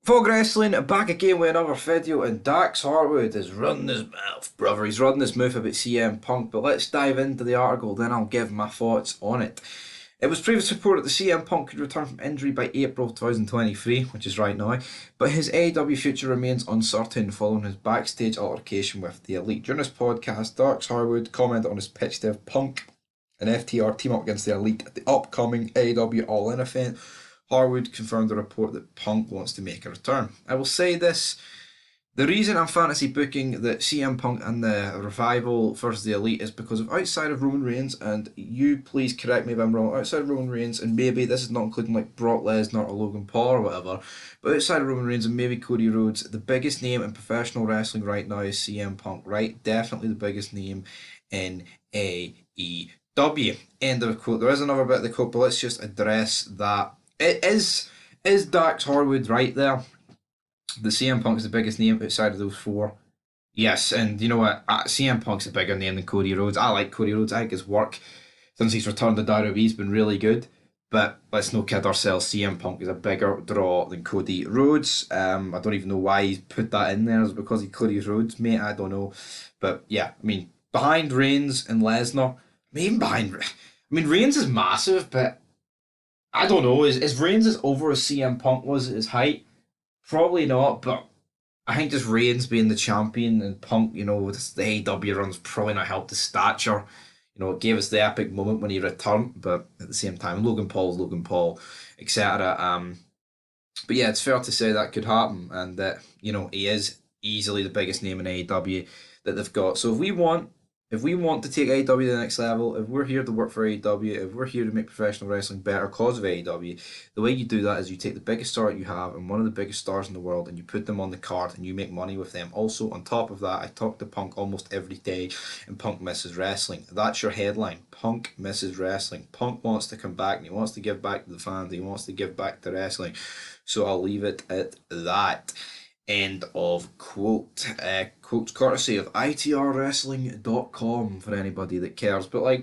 Fog Wrestling back again with another video, and Dax Harwood is running his mouth, brother. He's running his mouth about CM Punk, but let's dive into the article, then I'll give my thoughts on it. It was previously reported that CM Punk could return from injury by April 2023, which is right now, but his AEW future remains uncertain following his backstage altercation with the Elite. During this podcast, Dax Harwood commented on his pitch to have Punk and FTR team up against the Elite at the upcoming AEW All-In event. Harwood confirmed the report that Punk wants to make a return. I will say this, the reason I'm fantasy booking that CM Punk and the Revival versus the Elite is because of outside of Roman Reigns, and you please correct me if I'm wrong, outside of Roman Reigns, and maybe this is not including like Brock Lesnar or Logan Paul or whatever, but outside of Roman Reigns and maybe Cody Rhodes, the biggest name in professional wrestling right now is CM Punk, right? Definitely the biggest name in AEW. End of the quote. There is another bit of the quote, but let's just address that. It is Dax Harwood right there? The CM Punk is the biggest name outside of those four. Yes, and you know what? CM Punk's a bigger name than Cody Rhodes. I like Cody Rhodes. I think his work since he's returned to WWE has been really good. But let's not kid ourselves. CM Punk is a bigger draw than Cody Rhodes. I don't even know why he's put that in there. Is it because he's Cody Rhodes, mate? I don't know. But yeah, I mean, behind Reigns and Lesnar, Reigns is massive, but I don't know. Is Reigns as over as CM Punk was at his height? Probably not, but I think just Reigns being the champion and Punk, the AEW run's probably not helped his stature. It gave us the epic moment when he returned, but at the same time, Logan Paul's Logan Paul, etc. But yeah, it's fair to say that could happen, and that he is easily the biggest name in AEW that they've got. So if we want to take AEW to the next level, if we're here to work for AEW, if we're here to make professional wrestling better because of AEW, the way you do that is you take the biggest star you have and one of the biggest stars in the world and you put them on the card and you make money with them. Also, on top of that, I talk to Punk almost every day and Punk misses wrestling. That's your headline. Punk misses wrestling. Punk wants to come back and he wants to give back to the fans. He wants to give back to wrestling. So I'll leave it at that. End of quote. Quotes courtesy of itrwrestling.com for anybody that cares. But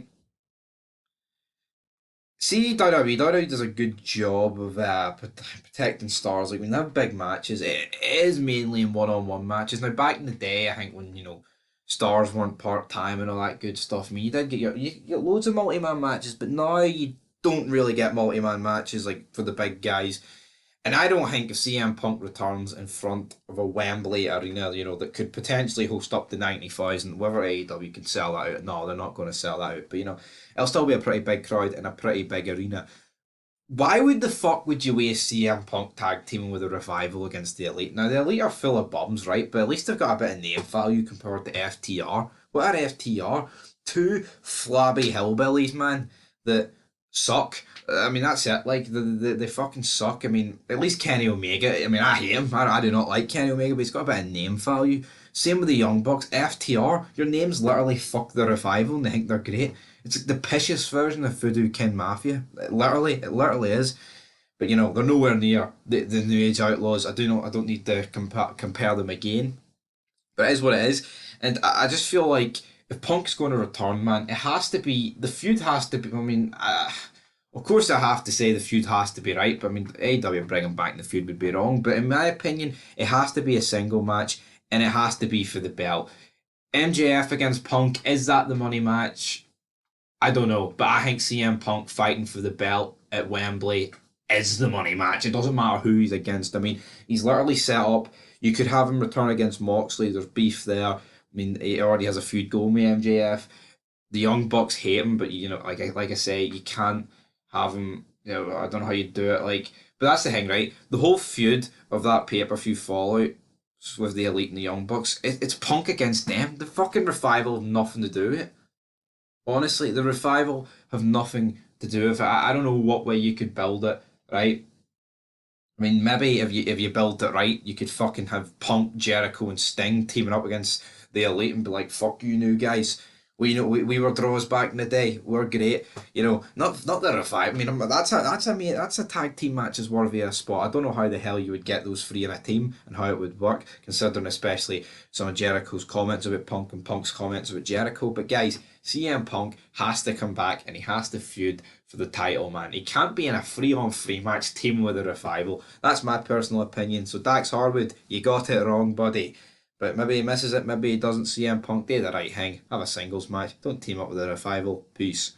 see, WWE does a good job of protecting stars. When they have big matches, it is mainly in one-on-one matches. Now, back in the day, I think when stars weren't part-time and all that good stuff, you did get you get loads of multi-man matches, but now you don't really get multi-man matches for the big guys. And I don't think if CM Punk returns in front of a Wembley arena, that could potentially host up to 90,000, whether AEW can sell that out. No, they're not going to sell that out. But, it'll still be a pretty big crowd in a pretty big arena. Why the fuck would you waste CM Punk tag teaming with a Revival against the Elite? Now, the Elite are full of bums, right? But at least they've got a bit of name value compared to FTR. What are FTR? Two flabby hillbillies, man, that suck. That's it. They fucking suck. At least Kenny Omega. I hate him. I do not like Kenny Omega, but he's got a bit of name value. Same with the Young Bucks. FTR, your names literally fuck the Revival and they think they're great. It's like the pishest version of Voodoo King Mafia. It literally is. But they're nowhere near the New Age Outlaws. I don't need to compare them again. But it is what it is. And I just feel like if Punk's going to return, man, it has to be, the feud has to be, of course I have to say the feud has to be right, but AEW bringing back the feud would be wrong. But in my opinion, it has to be a single match, and it has to be for the belt. MJF against Punk, is that the money match? I don't know, but I think CM Punk fighting for the belt at Wembley is the money match. It doesn't matter who he's against. He's literally set up. You could have him return against Moxley. There's beef there. He already has a feud going with MJF. The Young Bucks hate him, but like I say, you can't have him. I don't know how you do it. But that's the thing, right? The whole feud of that pay-per-view Fallout with the Elite and the Young Bucks, it's Punk against them. The fucking Revival have nothing to do with it. Honestly, the Revival have nothing to do with it. I don't know what way you could build it, right? Maybe if you build it right, you could fucking have Punk, Jericho, and Sting teaming up against the Elite and be like, "Fuck you, new guys. We were draws back in the day. We're great." Not the Revival. That's a tag team match is worthy of a spot. I don't know how the hell you would get those three in a team and how it would work, considering especially some of Jericho's comments about Punk and Punk's comments about Jericho. But guys, CM Punk has to come back and he has to feud for the title, man. He can't be in a 3-on-3 match teaming with a Revival. That's my personal opinion. So Dax Harwood, you got it wrong, buddy. But maybe he misses it, maybe he doesn't see CM Punk. Do the right thing. Have a singles match. Don't team up with a Revival. Peace.